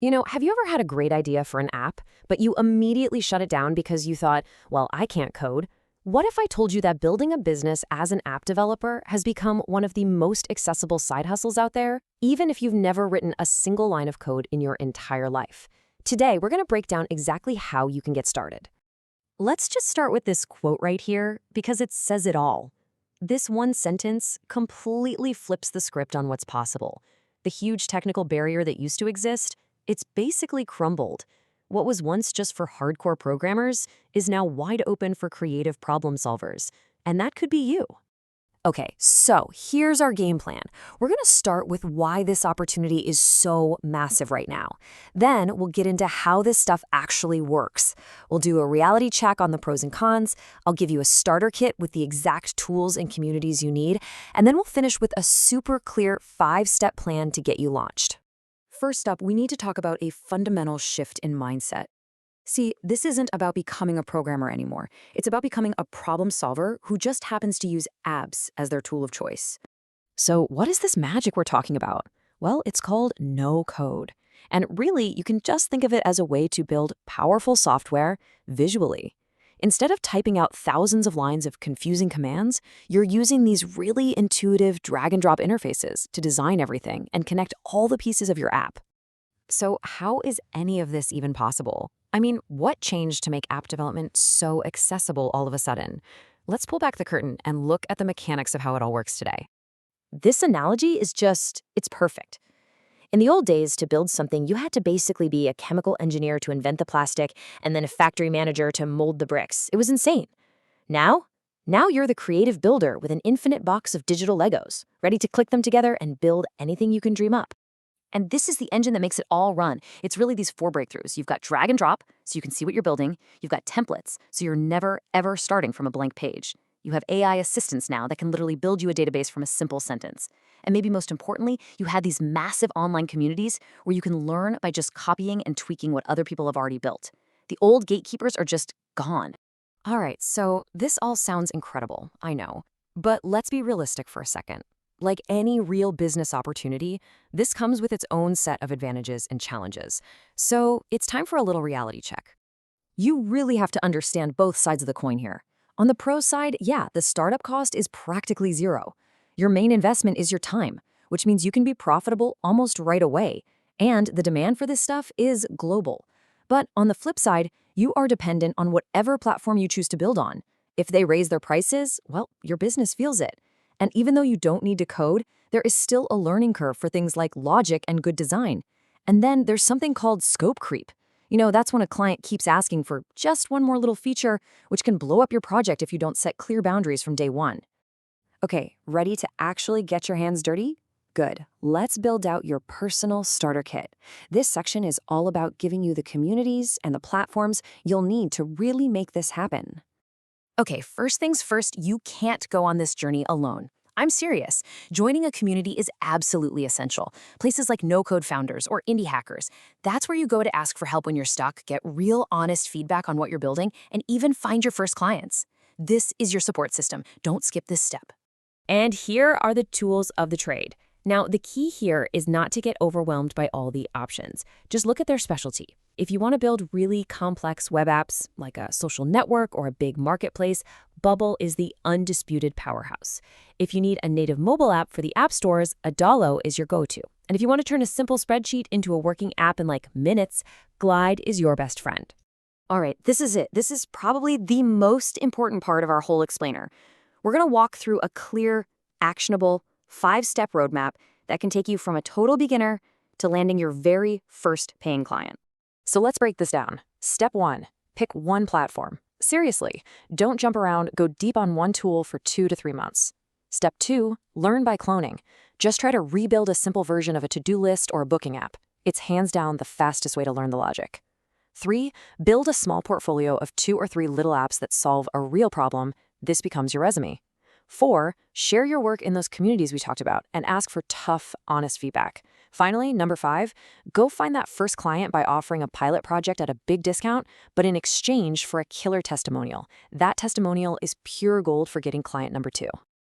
Have you ever had a great idea for an app, but you immediately shut it down because you thought, well, I can't code? What if I told you that building a business as an app developer has become one of the most accessible side hustles out there, even if you've never written a single line of code in your entire life? Today, we're going to break down exactly how you can get started. Let's just start with this quote right here because it says it all. This one sentence completely flips the script on what's possible. The huge technical barrier that used to exist, it's basically crumbled. What was once just for hardcore programmers is now wide open for creative problem solvers. And that could be you. Okay, so here's our game plan. We're going to start with why this opportunity is so massive right now. Then we'll get into how this stuff actually works. We'll do a reality check on the pros and cons. I'll give you a starter kit with the exact tools and communities you need. And then we'll finish with a super clear 5-step plan to get you launched. First up, we need to talk about a fundamental shift in mindset. See, this isn't about becoming a programmer anymore. It's about becoming a problem solver who just happens to use apps as their tool of choice. So what is this magic we're talking about? Well, it's called no code. And really, you can just think of it as a way to build powerful software visually. Instead of typing out thousands of lines of confusing commands, you're using these really intuitive drag-and-drop interfaces to design everything and connect all the pieces of your app. So how is any of this even possible? I mean, what changed to make app development so accessible all of a sudden? Let's pull back the curtain and look at the mechanics of how it all works today. This analogy it's perfect. In the old days, to build something, you had to basically be a chemical engineer to invent the plastic and then a factory manager to mold the bricks. It was insane. Now you're the creative builder with an infinite box of digital Legos, ready to click them together and build anything you can dream up. And this is the engine that makes it all run. It's really these 4 breakthroughs. You've got drag and drop, so you can see what you're building. You've got templates, so you're never, ever starting from a blank page. You have AI assistants now that can literally build you a database from a simple sentence. And maybe most importantly, you had these massive online communities where you can learn by just copying and tweaking what other people have already built. The old gatekeepers are just gone. All right, so this all sounds incredible, I know. But let's be realistic for a second. Like any real business opportunity, this comes with its own set of advantages and challenges. So it's time for a little reality check. You really have to understand both sides of the coin here. On the pro side, yeah, the startup cost is practically zero. Your main investment is your time, which means you can be profitable almost right away. And the demand for this stuff is global. But on the flip side, you are dependent on whatever platform you choose to build on. If they raise their prices, well, your business feels it. And even though you don't need to code, there is still a learning curve for things like logic and good design. And then there's something called scope creep. That's when a client keeps asking for just one more little feature, which can blow up your project if you don't set clear boundaries from day one. Okay, ready to actually get your hands dirty? Good. Let's build out your personal starter kit. This section is all about giving you the communities and the platforms you'll need to really make this happen. Okay, first things first, you can't go on this journey alone. I'm serious. Joining a community is absolutely essential. Places like no-code founders or indie hackers, that's where you go to ask for help when you're stuck, get real honest feedback on what you're building, and even find your first clients. This is your support system. Don't skip this step. And here are the tools of the trade. Now, the key here is not to get overwhelmed by all the options. Just look at their specialty. If you want to build really complex web apps, like a social network or a big marketplace, Bubble is the undisputed powerhouse. If you need a native mobile app for the app stores, Adalo is your go-to. And if you want to turn a simple spreadsheet into a working app in like minutes, Glide is your best friend. All right, this is it. This is probably the most important part of our whole explainer. We're going to walk through a clear, actionable, 5-step roadmap that can take you from a total beginner to landing your very first paying client. So let's break this down. Step 1, pick one platform. Seriously, don't jump around, go deep on one tool for 2 to 3 months. Step 2, learn by cloning. Just try to rebuild a simple version of a to-do list or a booking app. It's hands down the fastest way to learn the logic. 3, build a small portfolio of 2 or 3 little apps that solve a real problem. This becomes your resume. 4, share your work in those communities we talked about and ask for tough, honest feedback. Finally, number 5, go find that first client by offering a pilot project at a big discount, but in exchange for a killer testimonial. That testimonial is pure gold for getting client number 2.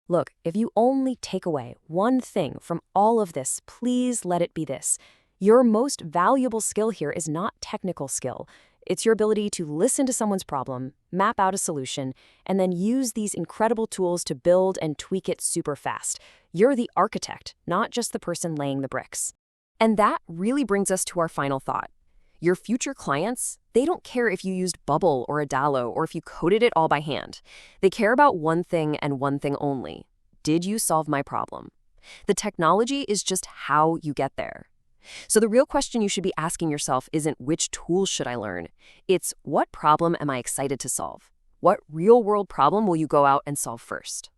Look, if you only take away one thing from all of this, please let it be this. Your most valuable skill here is not technical skill. It's your ability to listen to someone's problem, map out a solution, and then use these incredible tools to build and tweak it super fast. You're the architect, not just the person laying the bricks. And that really brings us to our final thought. Your future clients, they don't care if you used Bubble or Adalo or if you coded it all by hand. They care about one thing and one thing only. Did you solve my problem? The technology is just how you get there. So the real question you should be asking yourself isn't which tools should I learn? It's what problem am I excited to solve? What real-world problem will you go out and solve first?